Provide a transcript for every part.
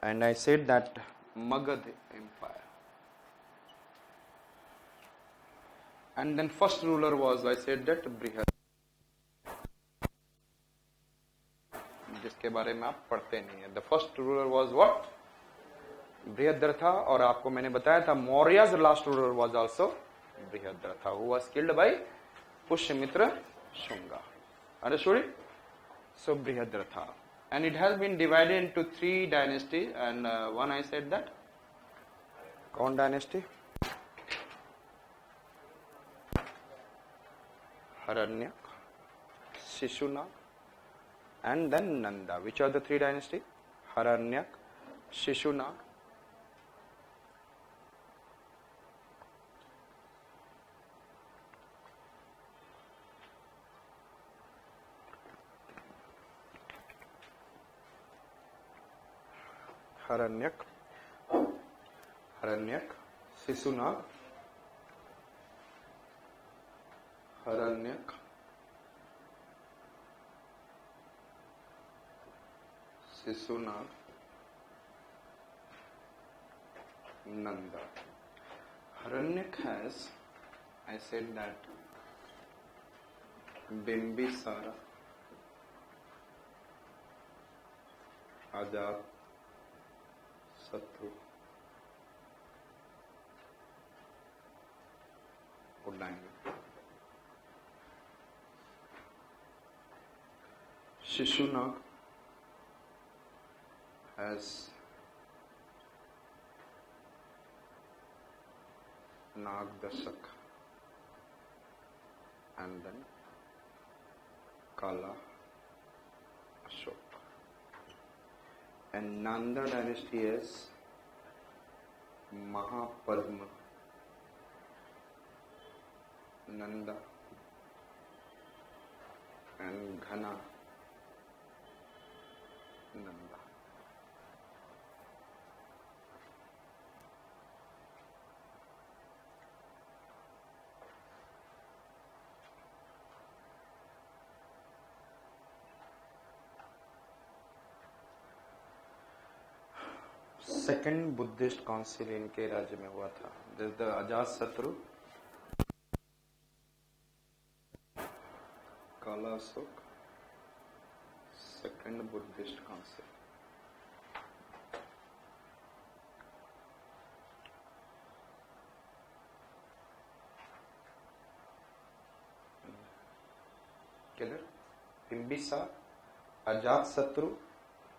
and I said that Magad Empire. And then first ruler was, I said that Brihad, जिसके बारे में आप पढ़ते नहीं है. The first ruler was what? Brihadratha. और आपको मैंने बताया था Maurya's last ruler was also Brihadratha, who was killed by Pushyamitra Shunga. Understood it? So Brihadratha. And it has been divided into 3 dynasties, and one I said that. कौन dynasty? Haranyak, Shishunag, and then Nanda. Which are the 3 dynasties? Haranyak, Shishunag, Haranyak, Shishunag, Haranyak, Shishunag, Nanda. Haranyak has, I said that, Bimbisara, Ajat Satru, उड़ाएंगे. Shishunag has Nagdasak, and then Kala Ashok. And Nanda dynasty has Mahapadma, Nanda, and Ghana Nanda. Second Buddhist council इनके राज्य में हुआ था. This the Ajatashatru, Kalashoka, second Buddhist council. Clear? Bimbisara, Ajatashatru,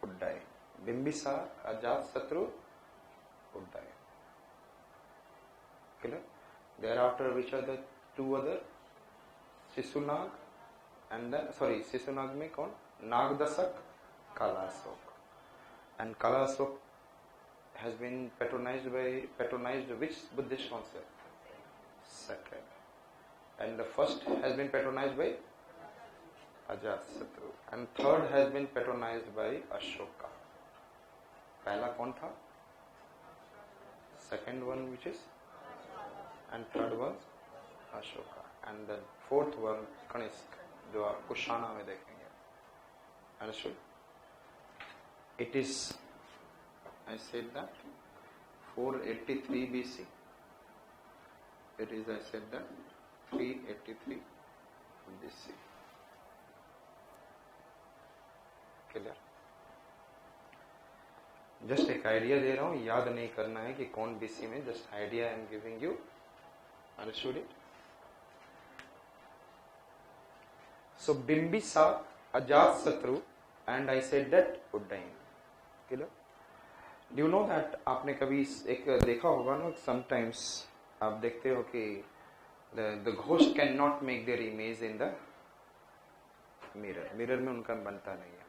उड्डयन. Bimbisar, Ajat Satru, Uddaya. Clear? Thereafter, which are the 2 other? Shishunag and then, sorry, Shishunag में कौन? Nagdasak, Kalasok. And Kalasok has been patronized which Buddhist concept? Second. And the first has been patronized by Ajat Satru. And third has been patronized by Ashoka. पहला कौन था? Second one which is, and third one Ashoka, and then fourth one Kanishka, जो आप कुशाना में देखेंगे. Understood? It is, I said that 483 BC. It is, I said that 383 BC. Clear? Just एक idea दे रहा हूं, याद नहीं करना है कि कौन बीसी में. Just idea I am giving you. Understood it? So Bimbisara, Ajatashatru, and I said that Udayin. Clear? Do you know that, आपने कभी एक देखा होगा ना, समटाइम्स आप देखते हो कि the ghost can not make their image in the mirror. Mirror में उनका बनता नहीं है.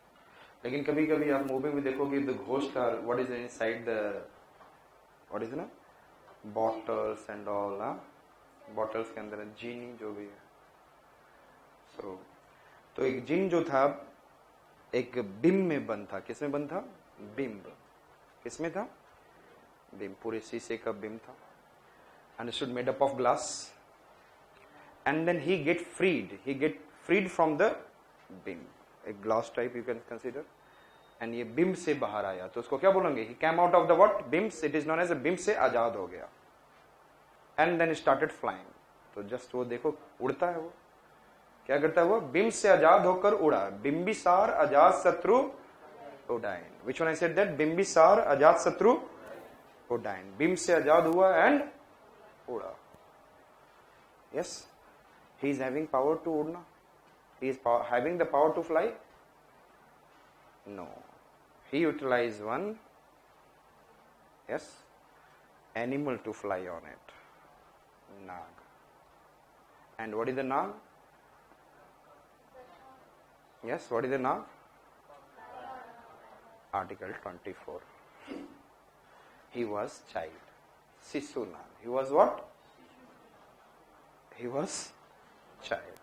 लेकिन कभी कभी आप मूवी में देखोगे the ghost are what is inside the, what is ना, बॉटल्स एंड ऑल. बॉटल्स के अंदर जीनी जो भी है. सो तो एक जिन जो था एक बिंब में बंद था. किस में बंद था? बिंब. किस में था? बिंब. पूरे शीशे का बिंब था. Understood? Made up of glass. And then he get freed from the bimb. A glass type you can consider, and ये बिम्ब से बाहर आया, तो उसको क्या बोलेंगे? He came out of the what? बिम्स. इट इज नोन एज बिम्ब से आजाद हो गया. And then started flying. तो जस्ट वो देखो उड़ता है, वो क्या करता है? वो बिम्ब से आजाद होकर उड़ा. Bimbisara Ajatashatru Udayin. Which one I said that? Bimbisara Ajatashatru Udayin. बिम्ब से आजाद हुआ एंड उड़ा. Yes, he is having power to udna. He is having the power to fly. No, he utilized one, yes, animal to fly on it. Nag. And what is the nag? Yes, what is the nag? Article 24. He was child. Sisu Nag. He was what? He was child.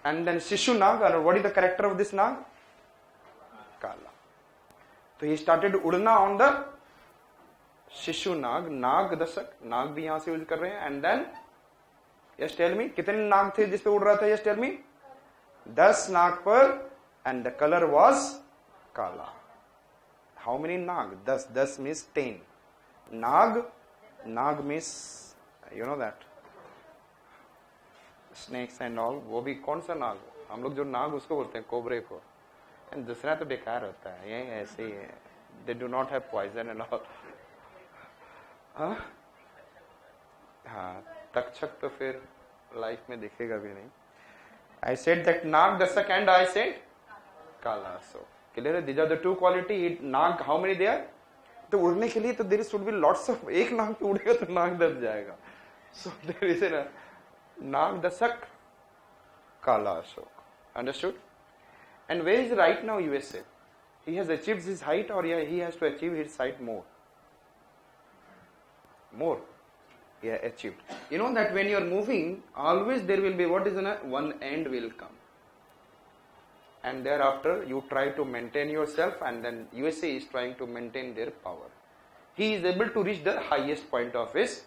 And then Shishu Nag, or what is the character of this Nag? Kala. So he started udna on the Shishu Nag. Nag dasak. Nag भी यहाँ से use कर रहे हैं. And then, yes tell me, कितने नाग थे जिस पे उड़ रहा था? Yes tell me. 10 नाग पर, and the color was kala. How many Nag? 10. 10 means 10. Nag means, you know that. Snakes and all. वो भी कौन सा नाग? हम लोग जो नाग उसको बोलते हैं कोबरे को. एंड दूसरा तो बेकार होता है, ये ऐसे ही है. They do not have poison and all. हाँ, तक्षक तो फिर लाइफ में दिखेगा भी नहीं. आई सेड दैट नाग दशक and I said Kala. So clear. These are the two quality. Nag how many there? तो उड़ने के लिए तो there should be lots of. एक नाग पे उड़ेगा तो नाग दब जाएगा. So there is an Nag Dasak, Kala Ashok. Understood? And where is right now USA? He has achieved his height, or he has to achieve his height more? More. Yeah, achieved. You know that when you are moving, always there will be what is one end will come. And thereafter you try to maintain yourself, and then USA is trying to maintain their power. He is able to reach the highest point of his.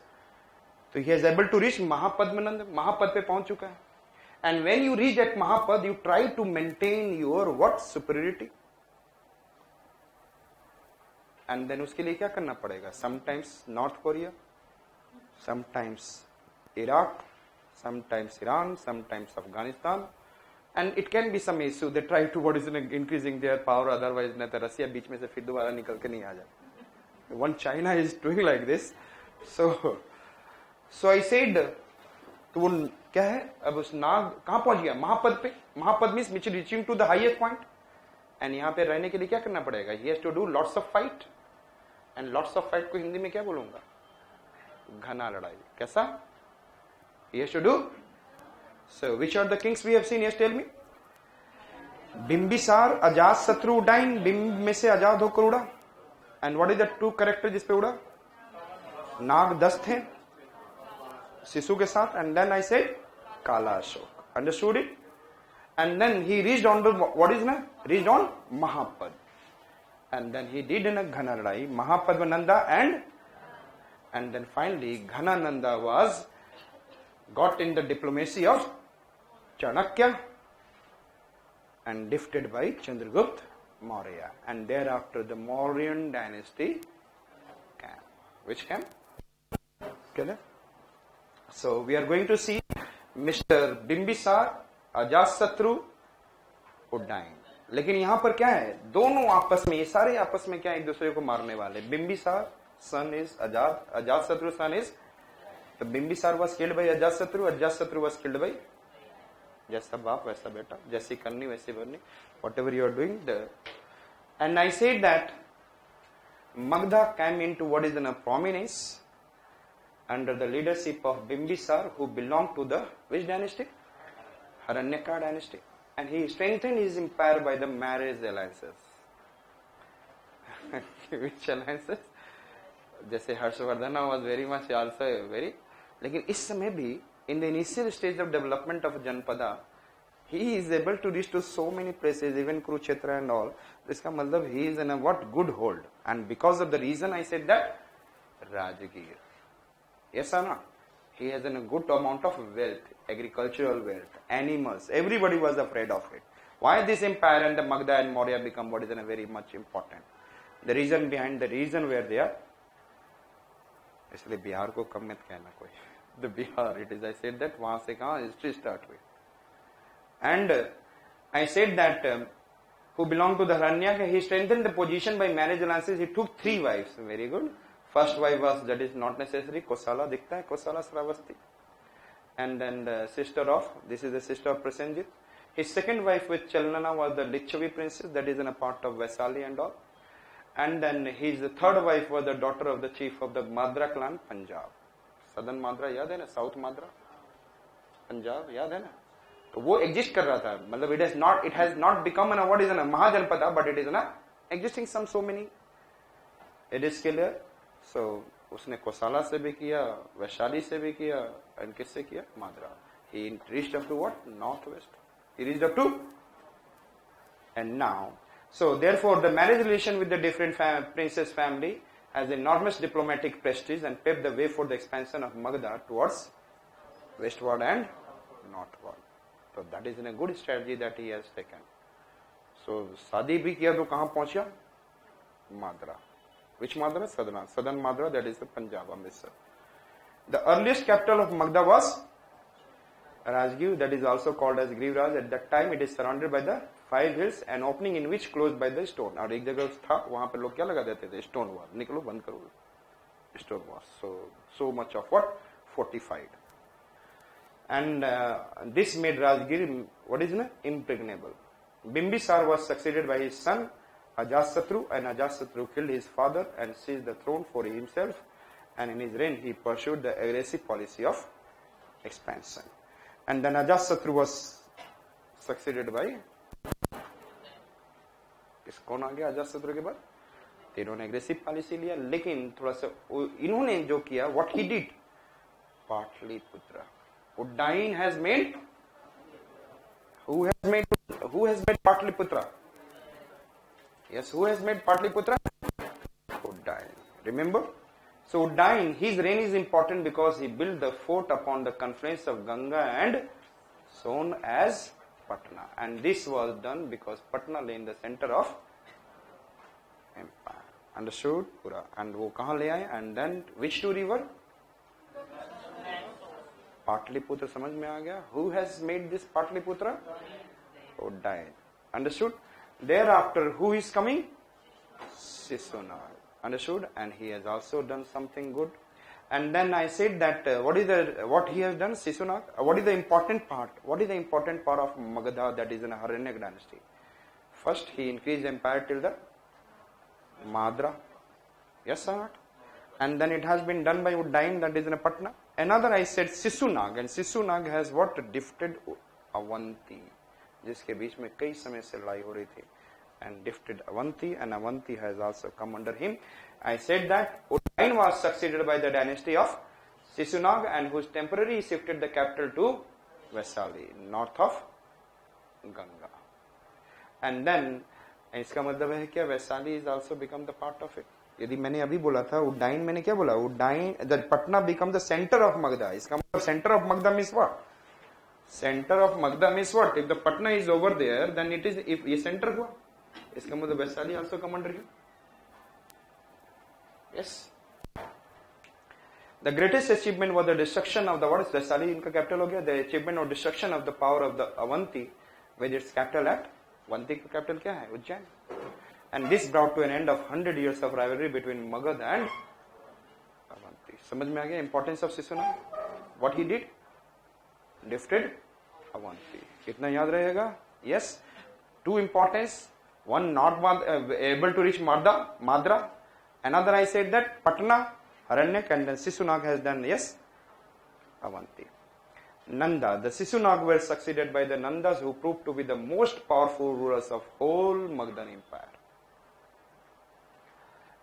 So he is able to reach Mahapadmanand. Mahapad पे पहुंच चुका है. And when you reach at Mahapad, you try to maintain your what? Superiority. And then उसके लिए क्या करना पड़ेगा? Sometimes North Korea, sometimes Iraq, sometimes Iran, sometimes Afghanistan, and it can be some issue. They try to what is increasing their power. Otherwise, नहीं तो रसिया बीच में से फिर दोबारा निकल के नहीं आ जाए. One China is doing like this. So I said, तो वो क्या है? अब उस नाग कहां पहुंच गया? महापद पे. महापद means which is reaching to the highest point. And यहाँ पे रहने के लिए क्या करना पड़ेगा? He has to do lots of fight. And lots of fight को हिंदी में क्या बोलूंगा? घना लड़ाई. कैसा? He has to do. So which are the kings we have seen? Yes, tell me. Bimbisara Ajatashatru उडाइन. बिंब में से आजाद होकर उड़ा. And what is the two character जिस पे उड़ा? नाग 10 थे शिशु के साथ. And then I said Kala Ashok. Understood it? And then he reached on the what is na? Reached on Mahapad. And then he did in a Ghanalai, Mahapadmananda, and then finally Ghanananda was got in the diplomacy of Chanakya and defeated by Chandragupta Maurya. And thereafter the Mauryan dynasty came. Which came? Okay. So we are going to see Mr. Bimbisar, Ajasatru, Uddain. लेकिन यहाँ पर क्या है? दोनों आपस में, ये सारे आपस में क्या एक दूसरे को मारने वाले. Bimbisara son is Ajasatru son is. तो Bimbisara was killed by Ajasatru was killed by जैसा बाप वैसा बेटा, जैसी करनी वैसी बननी. Whatever you are doing, and I said that Magda came into what is in a prominence under the leadership of Bimbisar, who belonged to the which dynasty? Haranyaka dynasty. And he strengthened his empire by the marriage alliances. Which alliances? जैसे Harshavardhana was very much also very. लेकिन इस समय भी in the initial stage of development of Janpada, he is able to reach to so many places, even Kurukshetra and all. इसका मतलब he is in a what good hold. And because of the reason I said that Rajagir. Yes or not? He has a good amount of wealth, agricultural wealth, animals. Everybody was afraid of it. Why this empire and the Magadha and Maurya become what is very much important? The reason behind the reason where they are. इसलिए बिहार को कम मत कहना कोई. The Bihar, it is. I said that वहां से कहाँ history start हुई. And I said that who belonged to the Haranyaka, he strengthened the position by marriage alliances. He took 3 wives. Very good. First wife was, that is not necessary, Kosala, दिखता है Kosala Sravasti. And then the sister of, this is the sister of Prasenjit. His second wife with Chalnana was the Lichavi princess, that is in a part of Vaisali and all. And then his third wife was the daughter of the chief of the Madra clan, Punjab. Southern Madra याद है ना, South Madra, Punjab याद है ना. तो वो exist कर रहा था, मतलब it has not become an what is an Mahajanpada, but it is an existing so many. It is clear. So उसने कोसाला से भी किया, वैशाली से भी किया, and किससे किया? Madra. He reached up to what? Northwest. He reached up to, and now, so therefore the marriage relation with the different princess family has enormous diplomatic prestige and paved the way for the expansion of Magadha towards westward and northward. So that is a good strategy that he has taken. So शादी भी किया तो कहाँ पहुँचा? Madra. Which Madra? Southern Madra, that is the Punjab, Amritsar. The earliest capital of Magadha was Rajgir, that is also called as Giriraj. At that time it is surrounded by the 5 hills, an opening in which closed by the stone. और एक जगह था वहाँ पर लोग क्या लगा देते थे? Stone wall. निकलो बंद करो. Stone wall. So much of what? Fortified. And this made Rajgir what is impregnable. Bimbisar was succeeded by his son Ajatasatru, and Ajatasatru killed his father and seized the throne for himself, and in his reign he pursued the aggressive policy of expansion. And then Ajatasatru was succeeded by, कौन आ गया अजातशत्रु के बाद? इन्होंने aggressive policy लिया, लेकिन थोड़ा सा इन्होंने जो किया, what he did, Patliputra. Uddain has made, who has made Patliputra? Yes, who has made Patliputra? Uddain. Remember? So Uddain, his reign is important because he built the fort upon the confluence of Ganga and Son as Patna. And this was done because Patna lay in the center of empire. Understood? Pura. And वो कहाँ ले आए? And then which 2 river? Patliputra. समझ में आ गया? Who has made this Patliputra? Uddain. Understood? Thereafter, who is coming? Sisunaga. Understood? And he has also done something good. And then I said that what he has done, Sisunaga. What is the important part? What is the important part of Magadha, that is in a Haranyak dynasty? First, he increased empire till the Madra. Yes or not? And then it has been done by Uddain, that is in a Patna. Another I said Sisunaga, and Sisunaga has what? Defeated Avanti, जिसके बीच में कई समय से लड़ाई हो रही थी, and defeated Avanti, and Avanti has also come under him. I said that Uddain was succeeded by the dynasty of Sisunaga, and whose temporarily shifted the capital to Vaisali, north of Ganga. And then इसका मतलब है क्या? Vaisali is also become the part of it. यदि मैंने अभी बोला था Uddain, मैंने क्या बोला? Uddain, the Patna become the center of Magadha. इसका मतलब center of Magadha means what? Center of Magadha means what? If the Patna is over there, then it is, if ये center हुआ, इसका मतलब Vaisali also come under him. Yes. The greatest achievement was the destruction of the, what is Vaisali? इनका capital हो गया. The achievement or destruction of the power of the Avanti, with its capital at, Avanti का capital क्या है? Ujjain. And this brought to an end of 100 years of rivalry between Magad and Avanti. समझ में आ गया importance of Sisunaga? What he did? Defeated Avanti. कितना याद रहेगा? Yes. 2 importance. One not able to reach Madra. Another I said that Patna, Haranyak, and then Sisunaga has done, yes, Avanti. Nanda. The Sisunaga were succeeded by the Nandas, who proved to be the most powerful rulers of whole Magadhan empire.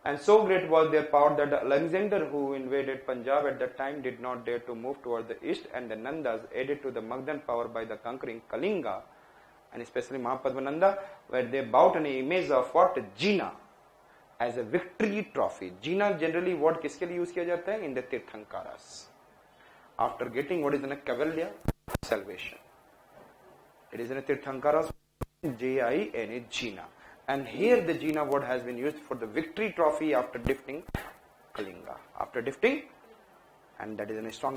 And so great was their power that Alexander, who invaded Punjab at that time, did not dare to move toward the east, and the Nandas added to the Magadhan power by the conquering Kalinga, and especially Mahapadmananda, where they bought an image of what? Jina, as a victory trophy. Jina generally what किसके लिए use किया जाता है? In the Tirthankaras. After getting what is in a Kavalya? Salvation. It is in a Tirthankaras Jina, Jina. And here the Jina word has been used for the victory trophy after defeating Kalinga. After defeating, and that is a strong